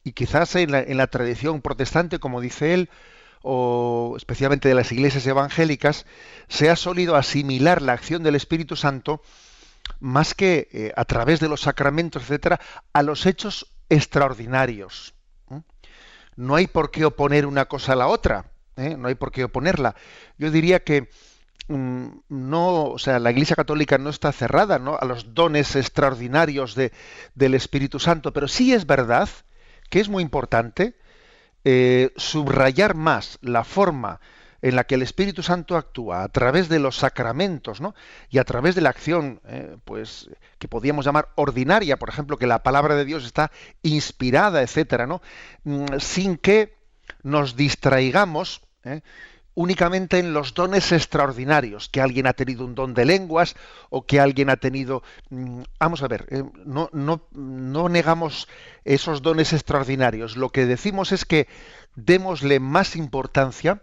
Y quizás en la tradición protestante, como dice él, o especialmente de las iglesias evangélicas, se ha solido asimilar la acción del Espíritu Santo más que a través de los sacramentos, etcétera, a los hechos extraordinarios. No hay por qué oponer una cosa a la otra, no hay por qué oponerla. Yo diría que no, o sea, la Iglesia Católica no está cerrada, ¿no?, a los dones extraordinarios del Espíritu Santo, pero sí es verdad que es muy importante subrayar más la forma en la que el Espíritu Santo actúa a través de los sacramentos, ¿no?, y a través de la acción, pues, que podríamos llamar ordinaria, por ejemplo, que la palabra de Dios está inspirada, etcétera, ¿no?, sin que nos distraigamos únicamente en los dones extraordinarios, que alguien ha tenido un don de lenguas o que alguien ha tenido... Vamos a ver, no negamos esos dones extraordinarios. Lo que decimos es que démosle más importancia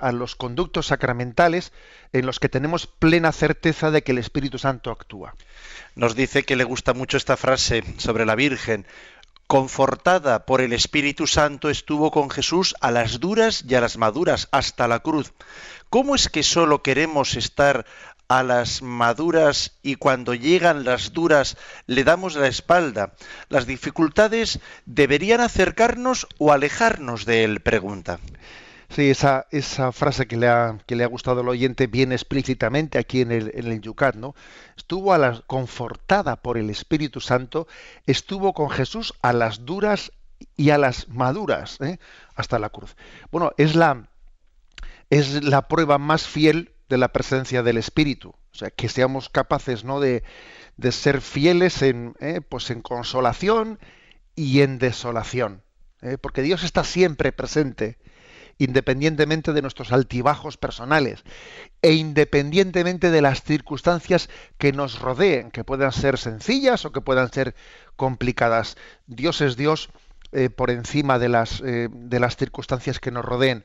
a los conductos sacramentales en los que tenemos plena certeza de que el Espíritu Santo actúa. Nos dice que le gusta mucho esta frase sobre la Virgen. Confortada por el Espíritu Santo estuvo con Jesús a las duras y a las maduras, hasta la cruz. ¿Cómo es que solo queremos estar a las maduras y cuando llegan las duras le damos la espalda? ¿Las dificultades deberían acercarnos o alejarnos de él?, pregunta. Sí, esa frase que le ha gustado al oyente viene explícitamente aquí en el Yucat, ¿no? Estuvo confortada por el Espíritu Santo, estuvo con Jesús a las duras y a las maduras, hasta la cruz. Bueno, es la prueba más fiel de la presencia del Espíritu. O sea, que seamos capaces, ¿no?, de ser fieles en consolación y en desolación. Porque Dios está siempre presente, independientemente de nuestros altibajos personales e independientemente de las circunstancias que nos rodeen, que puedan ser sencillas o que puedan ser complicadas. Dios es Dios por encima de las circunstancias que nos rodeen.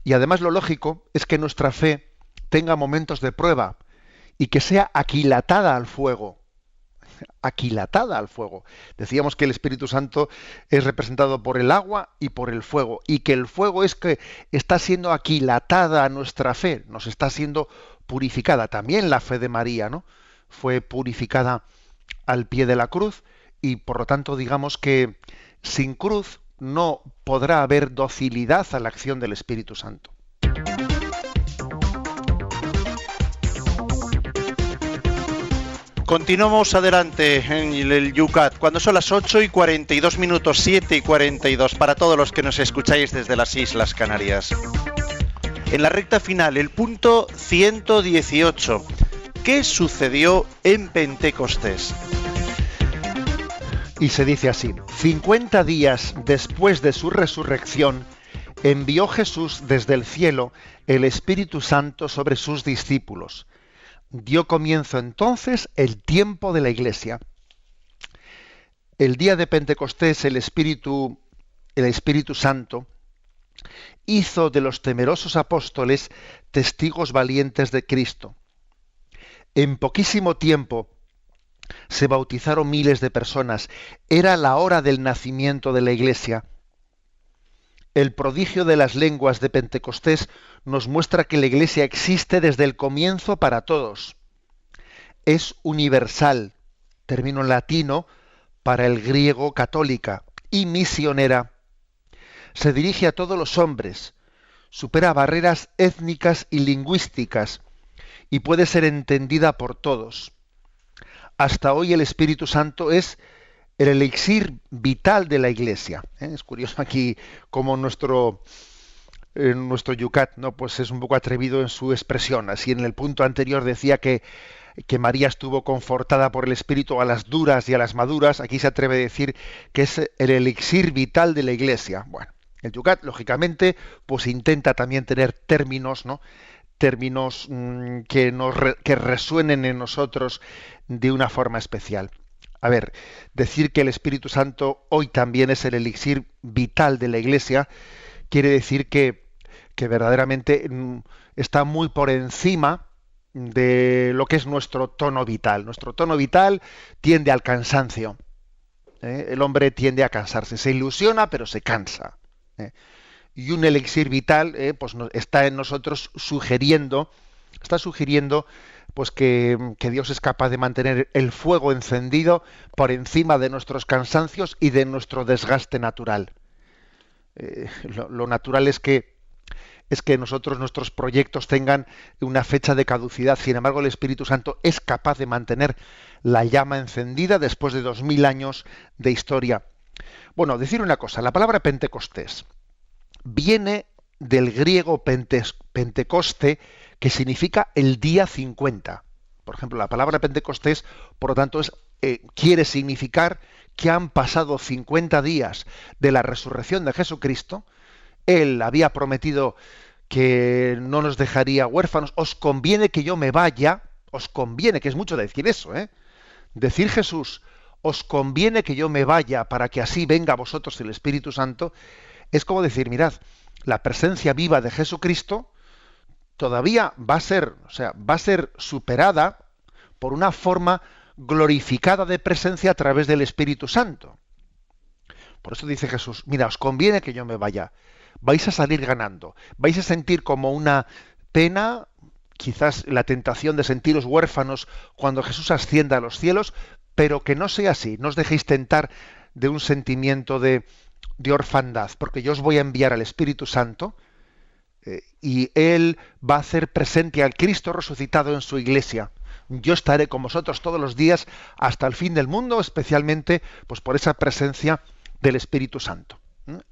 Y además lo lógico es que nuestra fe tenga momentos de prueba y que sea aquilatada al fuego. Aquilatada al fuego. Decíamos que el Espíritu Santo es representado por el agua y por el fuego, y que el fuego es que está siendo aquilatada a nuestra fe, nos está siendo purificada. También la fe de María, ¿no?, fue purificada al pie de la cruz, y por lo tanto digamos que sin cruz no podrá haber docilidad a la acción del Espíritu Santo. Continuamos adelante en el Yucat, cuando son las 8:42, 7:42, para todos los que nos escucháis desde las Islas Canarias. En la recta final, el punto 118. ¿Qué sucedió en Pentecostés? Y se dice así: 50 días después de su resurrección, envió Jesús desde el cielo el Espíritu Santo sobre sus discípulos. Dio comienzo entonces el tiempo de la Iglesia. El día de Pentecostés el Espíritu Santo hizo de los temerosos apóstoles testigos valientes de Cristo. En poquísimo tiempo se bautizaron miles de personas. Era la hora del nacimiento de la Iglesia. El prodigio de las lenguas de Pentecostés nos muestra que la Iglesia existe desde el comienzo para todos. Es universal, término latino para el griego católica, y misionera. Se dirige a todos los hombres, supera barreras étnicas y lingüísticas y puede ser entendida por todos. Hasta hoy el Espíritu Santo es el elixir vital de la Iglesia. Es curioso aquí cómo nuestro Yucat, ¿no?, pues es un poco atrevido en su expresión. Así en el punto anterior decía que María estuvo confortada por el Espíritu a las duras y a las maduras. Aquí se atreve a decir que es el elixir vital de la Iglesia. Bueno, el Yucat, lógicamente, pues intenta también tener términos, ¿no?, términos que resuenen en nosotros de una forma especial. A ver, decir que el Espíritu Santo hoy también es el elixir vital de la Iglesia quiere decir que verdaderamente está muy por encima de lo que es nuestro tono vital. Nuestro tono vital tiende al cansancio. El hombre tiende a cansarse. Se ilusiona, pero se cansa. Y un elixir vital pues está en nosotros sugiriendo pues que Dios es capaz de mantener el fuego encendido por encima de nuestros cansancios y de nuestro desgaste natural. Lo natural es que nuestros proyectos tengan una fecha de caducidad. Sin embargo, el Espíritu Santo es capaz de mantener la llama encendida después de 2000 años de historia. Bueno, decir una cosa, la palabra Pentecostés viene del griego Pentecoste, que significa el día 50. Por ejemplo, la palabra Pentecostés, por lo tanto, quiere significar que han pasado 50 días de la resurrección de Jesucristo. Él había prometido que no nos dejaría huérfanos. Os conviene que yo me vaya, os conviene, que es mucho decir eso, decir Jesús, os conviene que yo me vaya para que así venga a vosotros el Espíritu Santo, es como decir, mirad, la presencia viva de Jesucristo todavía va a ser superada por una forma glorificada de presencia a través del Espíritu Santo. Por eso dice Jesús, mira, os conviene que yo me vaya, vais a salir ganando, vais a sentir como una pena, quizás la tentación de sentiros huérfanos cuando Jesús ascienda a los cielos, pero que no sea así, no os dejéis tentar de un sentimiento de orfandad, porque yo os voy a enviar al Espíritu Santo, y Él va a hacer presente al Cristo resucitado en su iglesia. Yo estaré con vosotros todos los días hasta el fin del mundo, especialmente pues por esa presencia del Espíritu Santo.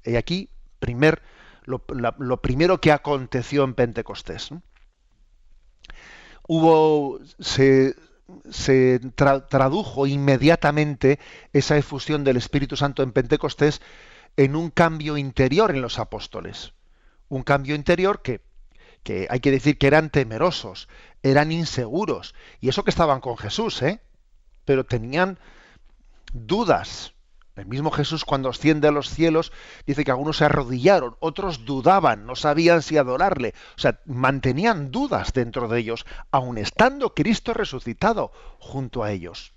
Y aquí lo primero que aconteció en Pentecostés. Se tradujo inmediatamente esa efusión del Espíritu Santo en Pentecostés en un cambio interior en los apóstoles. Un cambio interior que hay que decir que eran temerosos, eran inseguros, y eso que estaban con Jesús, pero tenían dudas. El mismo Jesús, cuando asciende a los cielos, dice que algunos se arrodillaron, otros dudaban, no sabían si adorarle. O sea, mantenían dudas dentro de ellos, aun estando Cristo resucitado junto a ellos.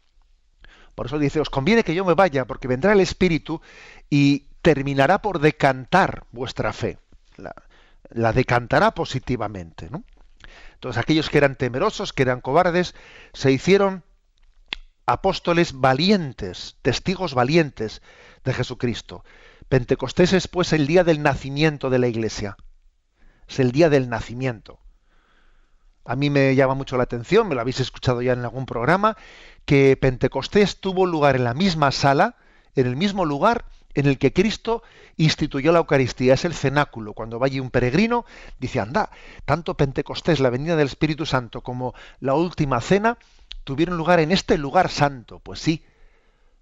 Por eso dice, os conviene que yo me vaya, porque vendrá el Espíritu y terminará por decantar vuestra fe. La decantará positivamente, ¿no? Entonces, aquellos que eran temerosos, que eran cobardes, se hicieron apóstoles valientes, testigos valientes de Jesucristo. Pentecostés es pues el día del nacimiento de la Iglesia. Es el día del nacimiento. A mí me llama mucho la atención, me lo habéis escuchado ya en algún programa, que Pentecostés tuvo lugar en la misma sala, en el mismo lugar en el que Cristo instituyó la Eucaristía. Es el cenáculo. Cuando vaya un peregrino, dice, anda, tanto Pentecostés, la venida del Espíritu Santo, como la última cena, tuvieron lugar en este lugar santo. Pues sí,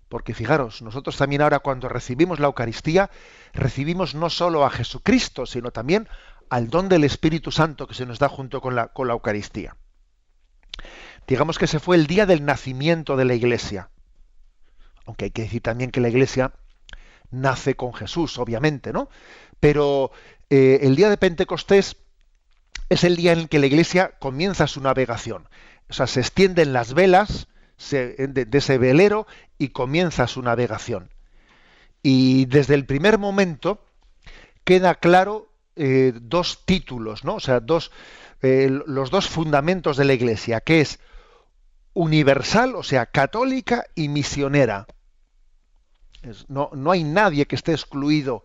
porque fijaros, nosotros también ahora cuando recibimos la Eucaristía, recibimos no solo a Jesucristo, sino también al don del Espíritu Santo que se nos da junto con la Eucaristía. Digamos que ese fue el día del nacimiento de la Iglesia. Aunque hay que decir también que la Iglesia nace con Jesús, obviamente, ¿no? Pero el día de Pentecostés es el día en el que la Iglesia comienza su navegación. O sea, se extienden las velas de ese velero y comienza su navegación. Y desde el primer momento queda claro dos títulos, ¿no? O sea, los dos fundamentos de la Iglesia, que es universal, o sea, católica y misionera. No hay nadie que esté excluido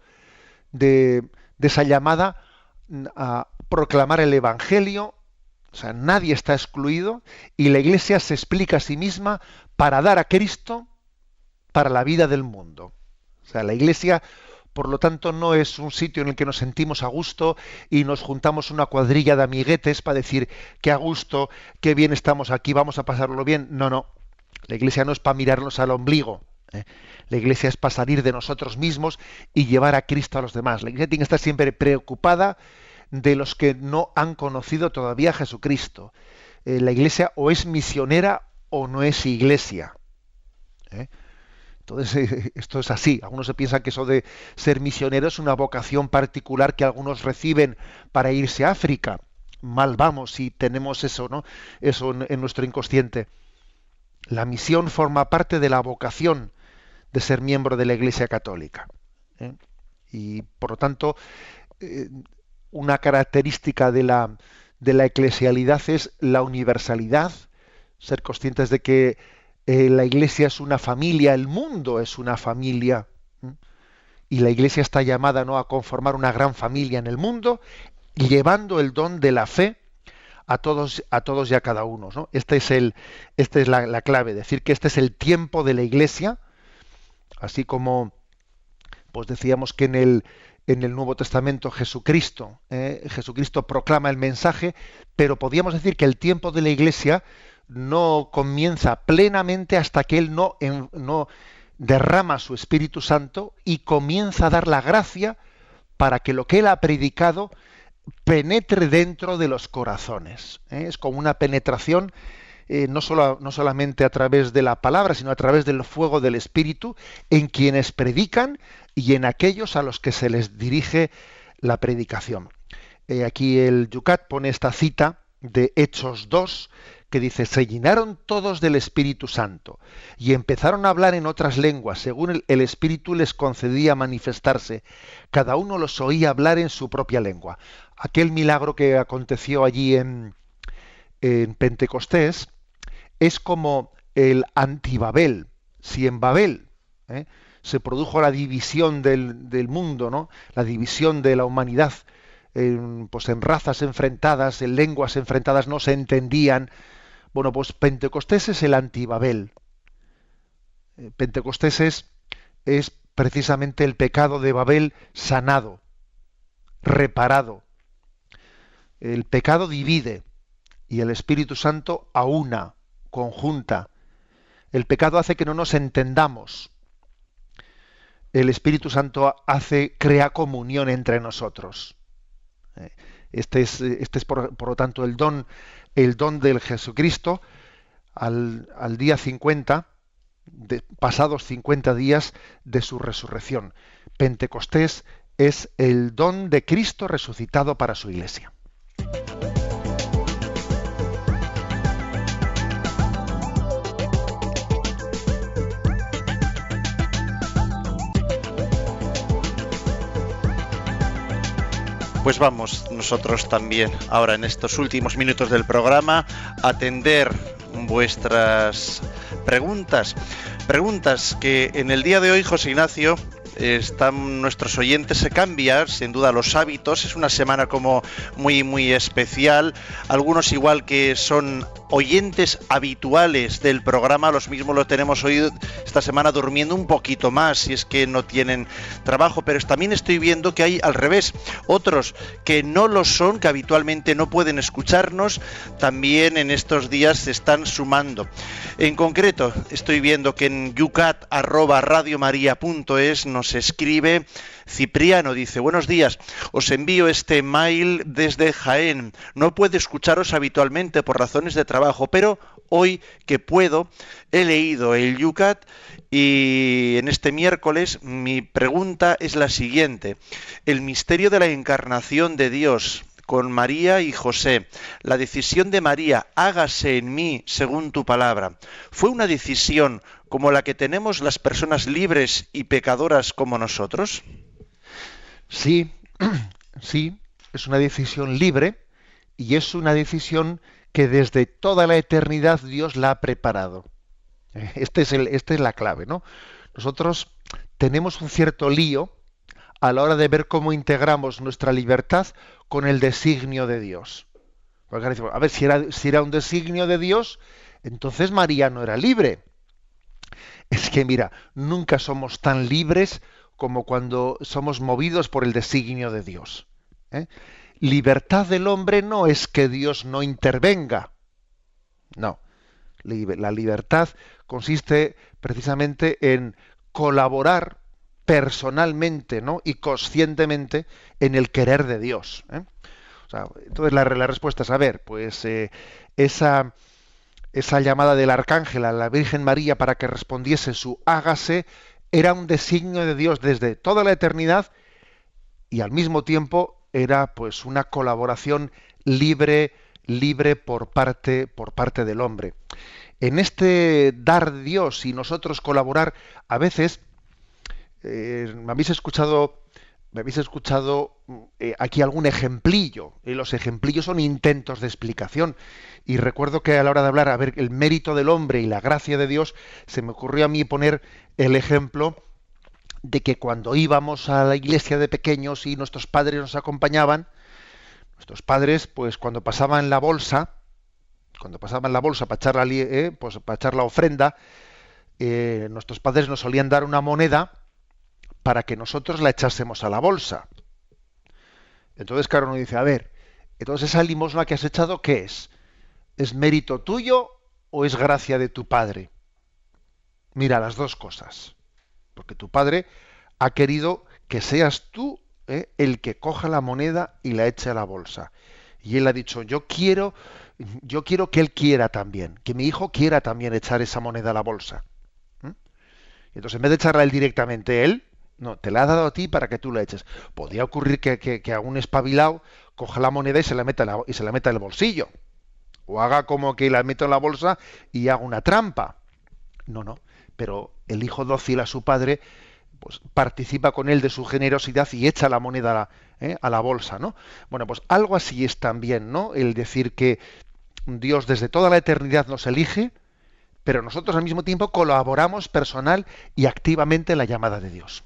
de esa llamada a proclamar el Evangelio. O sea, nadie está excluido, y la Iglesia se explica a sí misma para dar a Cristo para la vida del mundo. O sea, la Iglesia, por lo tanto, no es un sitio en el que nos sentimos a gusto y nos juntamos una cuadrilla de amiguetes para decir qué a gusto, qué bien estamos aquí, vamos a pasarlo bien. No. La Iglesia no es para mirarnos al ombligo. La Iglesia es para salir de nosotros mismos y llevar a Cristo a los demás. La Iglesia tiene que estar siempre preocupada de los que no han conocido todavía a Jesucristo. La Iglesia o es misionera o no es Iglesia. Entonces, esto es así. Algunos se piensan que eso de ser misionero es una vocación particular que algunos reciben para irse a África. Mal vamos si tenemos eso, ¿no? Eso en nuestro inconsciente. La misión forma parte de la vocación de ser miembro de la Iglesia Católica. Y por lo tanto, una característica de de la eclesialidad es la universalidad, ser conscientes de que la Iglesia es una familia, el mundo es una familia, y la Iglesia está llamada, ¿no?, a conformar una gran familia en el mundo, llevando el don de la fe a todos y a cada uno, ¿no? Esta es la clave, decir que este es el tiempo de la Iglesia, así como pues decíamos que en el Nuevo Testamento Jesucristo proclama el mensaje, pero podríamos decir que el tiempo de la Iglesia no comienza plenamente hasta que Él no derrama su Espíritu Santo y comienza a dar la gracia para que lo que Él ha predicado penetre dentro de los corazones. Es como una penetración no solamente a través de la palabra, sino a través del fuego del Espíritu en quienes predican y en aquellos a los que se les dirige la predicación. Aquí el Yucat pone esta cita de Hechos 2, que dice: se llenaron todos del Espíritu Santo y empezaron a hablar en otras lenguas, según el Espíritu les concedía manifestarse. Cada uno los oía hablar en su propia lengua. Aquel milagro que aconteció allí en Pentecostés es como el antibabel. Si en Babel se produjo la división del mundo, ¿no?, la división de la humanidad, pues en razas enfrentadas, en lenguas enfrentadas, no se entendían. Bueno, pues Pentecostés es el antibabel. Pentecostés es precisamente el pecado de Babel sanado, reparado. El pecado divide y el Espíritu Santo aúna, conjunta. El pecado hace que no nos entendamos. El Espíritu Santo crea comunión entre nosotros. Este es por lo tanto el don del Jesucristo al día 50, pasados 50 días de su resurrección. Pentecostés es el don de Cristo resucitado para su Iglesia. Pues vamos nosotros también ahora en estos últimos minutos del programa a atender vuestras preguntas que en el día de hoy, José Ignacio, están nuestros oyentes, se cambian sin duda los hábitos. Es una semana como muy especial. Algunos, igual que son oyentes habituales del programa, los mismos lo tenemos hoy esta semana durmiendo un poquito más, si es que no tienen trabajo, pero también estoy viendo que hay al revés, otros que no lo son, que habitualmente no pueden escucharnos, también en estos días se están sumando. En concreto, estoy viendo que en yucat@radiomaria.es nos escribe Cipriano, dice: buenos días, os envío este mail desde Jaén. No puedo escucharos habitualmente por razones de trabajo, pero hoy que puedo he leído el Yucat y en este miércoles mi pregunta es la siguiente: el misterio de la encarnación de Dios con María y José, la decisión de María, hágase en mí según tu palabra, ¿fue una decisión como la que tenemos las personas libres y pecadoras como nosotros? Sí, sí, es una decisión libre y es una decisión que desde toda la eternidad Dios la ha preparado. Esta es la clave, ¿no? Nosotros tenemos un cierto lío a la hora de ver cómo integramos nuestra libertad con el designio de Dios. Porque decimos, a ver, si era un designio de Dios, entonces María no era libre. Es que mira, nunca somos tan libres como cuando somos movidos por el designio de Dios. Libertad del hombre no es que Dios no intervenga. No. La libertad consiste precisamente en colaborar personalmente, ¿no?, y conscientemente en el querer de Dios. O sea, entonces la respuesta es, a ver, pues esa llamada del arcángel a la Virgen María para que respondiese su hágase era un designio de Dios desde toda la eternidad y al mismo tiempo era pues una colaboración libre por parte del hombre. En este dar Dios y nosotros colaborar, a veces me habéis escuchado me habéis escuchado aquí algún ejemplillo, y los ejemplillos son intentos de explicación. Y recuerdo que a la hora de hablar, a ver, el mérito del hombre y la gracia de Dios, se me ocurrió a mí poner el ejemplo de que cuando íbamos a la iglesia de pequeños y nuestros padres nos acompañaban, nuestros padres, pues cuando pasaban la bolsa para echar para echar la ofrenda, nuestros padres nos solían dar una moneda para que nosotros la echásemos a la bolsa. Entonces, claro, uno dice, a ver, entonces esa limosna que has echado, ¿qué es? ¿Es mérito tuyo o es gracia de tu padre? Mira, las dos cosas. Porque tu padre ha querido que seas tú el que coja la moneda y la eche a la bolsa. Y él ha dicho, yo quiero que él quiera también, que mi hijo quiera también echar esa moneda a la bolsa. Y entonces, en vez de echarla él directamente, él, no, te la ha dado a ti para que tú la eches. Podría ocurrir que a un espabilado coja la moneda y se la meta en el bolsillo. O haga como que la meto en la bolsa y haga una trampa. No. Pero el hijo dócil a su padre, pues participa con él de su generosidad y echa la moneda a la bolsa, ¿no? Bueno, pues algo así es también, ¿no? El decir que Dios desde toda la eternidad nos elige, pero nosotros al mismo tiempo colaboramos personal y activamente en la llamada de Dios.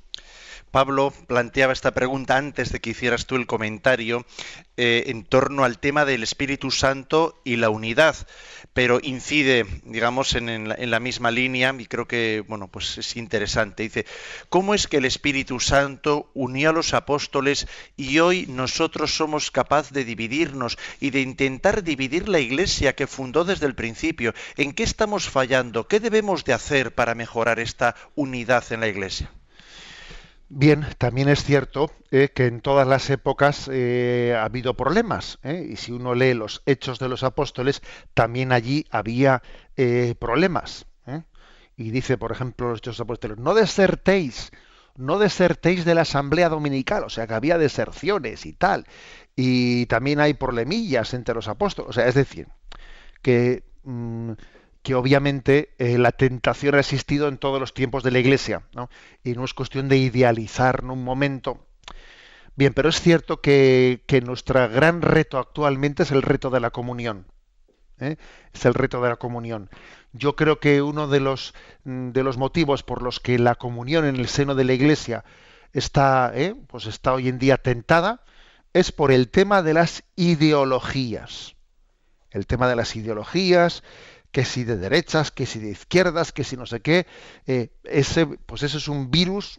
Pablo planteaba esta pregunta antes de que hicieras tú el comentario en torno al tema del Espíritu Santo y la unidad, pero incide, digamos, en la misma línea y creo que, bueno, pues es interesante. Dice, ¿cómo es que el Espíritu Santo unió a los apóstoles y hoy nosotros somos capaces de dividirnos y de intentar dividir la Iglesia que fundó desde el principio? ¿En qué estamos fallando? ¿Qué debemos de hacer para mejorar esta unidad en la Iglesia? Bien, también es cierto que en todas las épocas ha habido problemas, y si uno lee los Hechos de los Apóstoles, también allí había problemas. Y dice, por ejemplo, los Hechos de los Apóstoles, no desertéis de la asamblea dominical, o sea que había deserciones y tal, y también hay problemillas entre los apóstoles, o sea, es decir, que obviamente la tentación ha existido en todos los tiempos de la Iglesia, ¿no? Y no es cuestión de idealizar en un momento. Bien, pero es cierto que nuestro gran reto actualmente es el reto de la comunión. Es el reto de la comunión. Yo creo que uno de los motivos por los que la comunión en el seno de la Iglesia está hoy en día tentada es por el tema de las ideologías. El tema de las ideologías, que si de derechas, que si de izquierdas, que si no sé qué, ese es un virus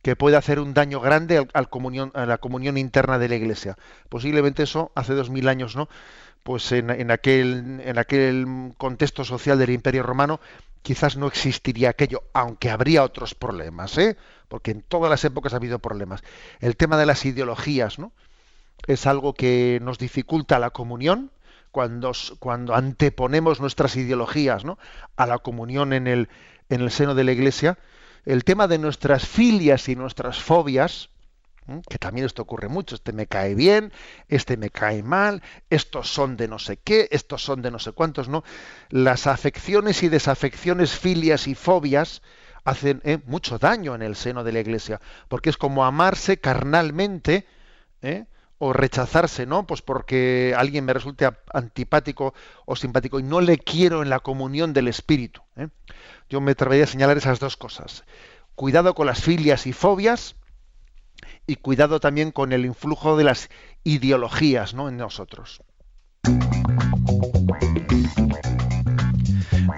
que puede hacer un daño grande a la comunión interna de la Iglesia. Posiblemente eso hace 2000 años, ¿no? Pues en aquel contexto social del Imperio Romano quizás no existiría aquello, aunque habría otros problemas, porque en todas las épocas ha habido problemas. El tema de las ideologías, ¿no? Es algo que nos dificulta la comunión, cuando anteponemos nuestras ideologías, ¿no?, a la comunión en el seno de la Iglesia. El tema de nuestras filias y nuestras fobias, que también esto ocurre mucho, este me cae bien, este me cae mal, estos son de no sé qué, estos son de no sé cuántos, ¿no? Las afecciones y desafecciones, filias y fobias hacen mucho daño en el seno de la Iglesia, porque es como amarse carnalmente, o rechazarse, ¿no? Pues porque alguien me resulte antipático o simpático y no le quiero en la comunión del Espíritu. Yo me atrevería a señalar esas dos cosas. Cuidado con las filias y fobias y cuidado también con el influjo de las ideologías, ¿no?, en nosotros.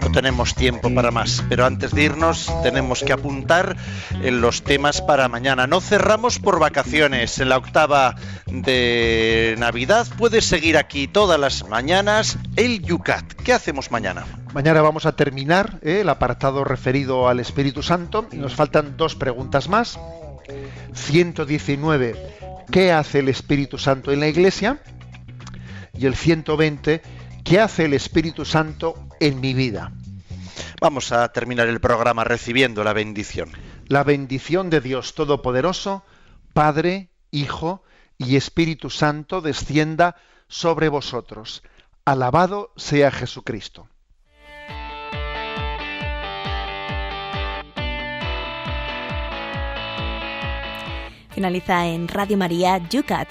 No tenemos tiempo para más, pero antes de irnos tenemos que apuntar en los temas para mañana. No cerramos por vacaciones. En la octava de Navidad puedes seguir aquí todas las mañanas el Yucat. ¿Qué hacemos mañana? Mañana vamos a terminar el apartado referido al Espíritu Santo. Nos faltan dos preguntas más. 119. ¿Qué hace el Espíritu Santo en la Iglesia? Y el 120. ¿Qué hace el Espíritu Santo en mi vida? Vamos a terminar el programa recibiendo la bendición. La bendición de Dios Todopoderoso, Padre, Hijo y Espíritu Santo descienda sobre vosotros. Alabado sea Jesucristo. Finaliza en Radio María Yucat.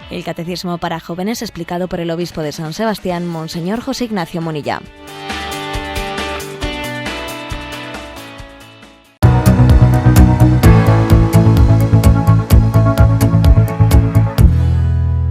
El Catecismo para Jóvenes explicado por el Obispo de San Sebastián, Monseñor José Ignacio Munilla.